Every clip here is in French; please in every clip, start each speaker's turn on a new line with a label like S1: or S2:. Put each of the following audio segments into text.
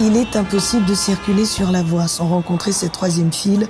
S1: Il est impossible de circuler sur la voie sans rencontrer cette troisième file,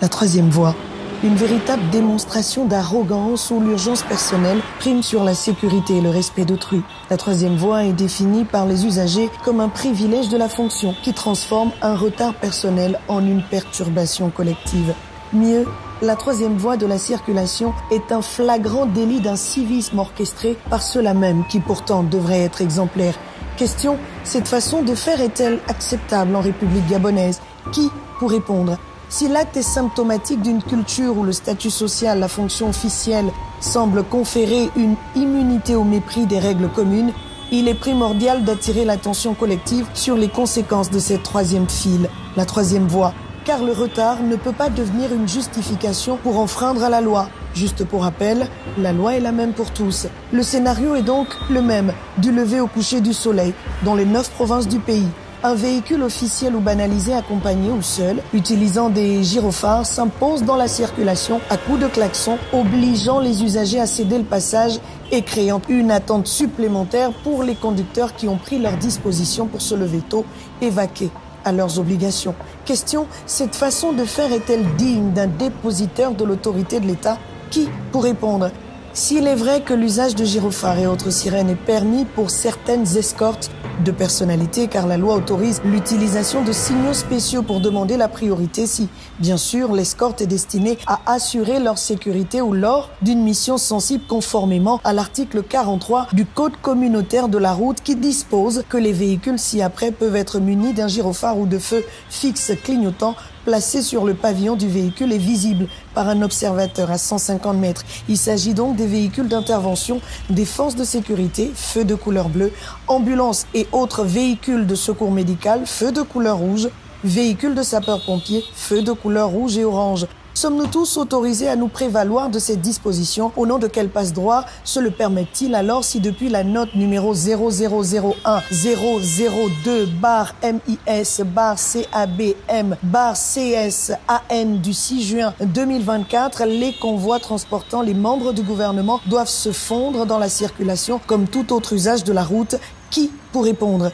S1: la troisième voie. Une véritable démonstration d'arrogance où l'urgence personnelle prime sur la sécurité et le respect d'autrui. La troisième voie est définie par les usagers comme un privilège de la fonction qui transforme un retard personnel en une perturbation collective. Mieux, la troisième voie de la circulation est un flagrant délit d'incivisme orchestré par ceux-là même qui pourtant devraient être exemplaires. Question, cette façon de faire est-elle acceptable en République gabonaise? Qui pour répondre? Si l'acte est symptomatique d'une culture où le statut social, la fonction officielle, semble conférer une immunité au mépris des règles communes, il est primordial d'attirer l'attention collective sur les conséquences de cette troisième file, la troisième voie, car le retard ne peut pas devenir une justification pour enfreindre à la loi. Juste pour rappel, la loi est la même pour tous. Le scénario est donc le même, du lever au coucher du soleil, dans les 9 provinces du pays. Un véhicule officiel ou banalisé accompagné ou seul, utilisant des gyrophares, s'impose dans la circulation à coups de klaxon, obligeant les usagers à céder le passage et créant une attente supplémentaire pour les conducteurs qui ont pris leur disposition pour se lever tôt et vaquer à leurs obligations. Question, cette façon de faire est-elle digne d'un dépositaire de l'autorité de l'État? Qui pour répondre? S'il est vrai que l'usage de gyrophares et autres sirènes est permis pour certaines escortes de personnalités, car la loi autorise l'utilisation de signaux spéciaux pour demander la priorité si, bien sûr, l'escorte est destinée à assurer leur sécurité ou lors d'une mission sensible conformément à l'article 43 du Code communautaire de la route qui dispose que les véhicules ci-après peuvent être munis d'un gyrophare ou de feux fixes clignotant placé sur le pavillon du véhicule et visible par un observateur à 150 mètres. Il s'agit donc des véhicules d'intervention des forces de sécurité, feux de couleur bleue, ambulances et autres véhicules de secours médical, feux de couleur rouge, véhicules de sapeurs-pompiers, feux de couleur rouge et orange. Sommes-nous tous autorisés à nous prévaloir de cette disposition? Au nom de quel passe-droit se le permet-il alors si depuis la note numéro 0001-002-MIS-CABM-CSAN du 6 juin 2024, les convois transportant les membres du gouvernement doivent se fondre dans la circulation comme tout autre usage de la route? Qui pour répondre?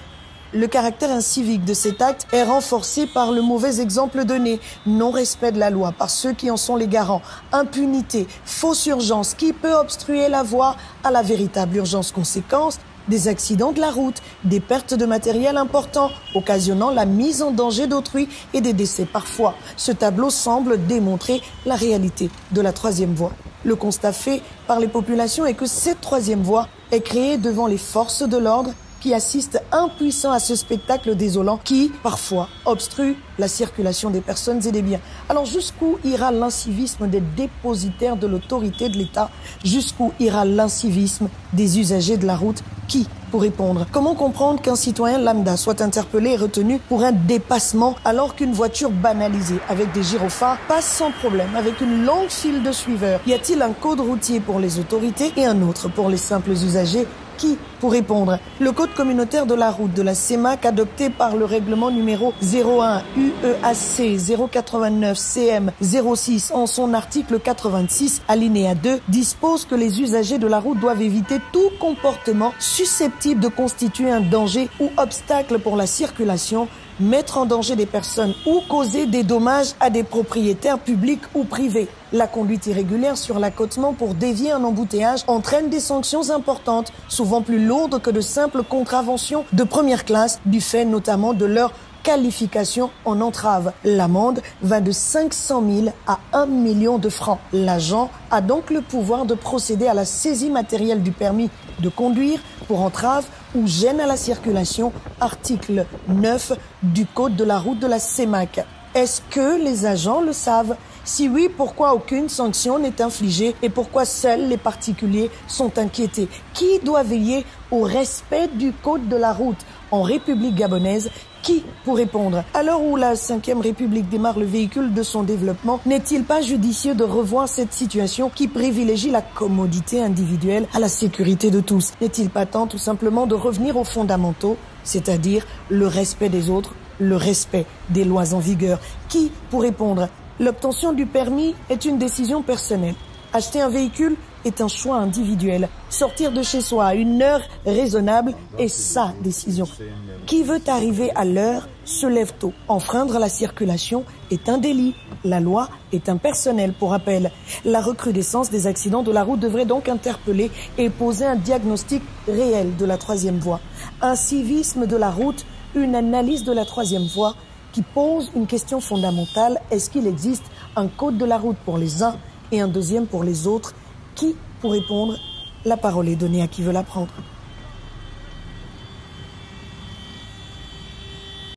S1: Le caractère incivique de cet acte est renforcé par le mauvais exemple donné, non-respect de la loi par ceux qui en sont les garants, impunité, fausse urgence qui peut obstruer la voie à la véritable urgence. Conséquence, des accidents de la route, des pertes de matériel importants, occasionnant la mise en danger d'autrui et des décès parfois. Ce tableau semble démontrer la réalité de la troisième voie. Le constat fait par les populations est que cette troisième voie est créée devant les forces de l'ordre qui assistent impuissants à ce spectacle désolant qui, parfois, obstrue la circulation des personnes et des biens. Alors jusqu'où ira l'incivisme des dépositaires de l'autorité de l'État? Jusqu'où ira l'incivisme des usagers de la route? Qui pour répondre? Comment comprendre qu'un citoyen lambda soit interpellé et retenu pour un dépassement alors qu'une voiture banalisée avec des gyrophares passe sans problème avec une longue file de suiveurs? Y a-t-il un code routier pour les autorités et un autre pour les simples usagers? Qui pour répondre? Le code communautaire de la route de la CEMAC, adopté par le règlement numéro 01 UEAC 089 CM 06 en son article 86 alinéa 2, dispose que les usagers de la route doivent éviter tout comportement susceptible de constituer un danger ou obstacle pour la circulation, mettre en danger des personnes ou causer des dommages à des propriétaires publics ou privés. La conduite irrégulière sur l'accotement pour dévier un embouteillage entraîne des sanctions importantes, souvent plus lourdes que de simples contraventions de première classe, du fait notamment de leur qualification en entrave. L'amende va de 500 000 à 1 million de francs. L'agent a donc le pouvoir de procéder à la saisie matérielle du permis de conduire pour entrave ou gêne à la circulation, article 9 du Code de la route de la CEMAC. Est-ce que les agents le savent? Si oui, pourquoi aucune sanction n'est infligée et pourquoi seuls les particuliers sont inquiétés? Qui doit veiller au respect du Code de la route en République gabonaise? Qui pour répondre? À l'heure où la 5e République démarre le véhicule de son développement, n'est-il pas judicieux de revoir cette situation qui privilégie la commodité individuelle à la sécurité de tous? N'est-il pas temps tout simplement de revenir aux fondamentaux, c'est-à-dire le respect des autres, le respect des lois en vigueur? Qui pour répondre? L'obtention du permis est une décision personnelle. Acheter un véhicule est un choix individuel. Sortir de chez soi à une heure raisonnable est sa décision. Qui veut arriver à l'heure se lève tôt. Enfreindre la circulation est un délit. La loi est impersonnelle. Pour rappel, la recrudescence des accidents de la route devrait donc interpeller et poser un diagnostic réel de la troisième voie. Un civisme de la route, une analyse de la troisième voie qui pose une question fondamentale. Est-ce qu'il existe un code de la route pour les uns et un deuxième pour les autres? Qui pour répondre? La parole est donnée à qui veut la prendre.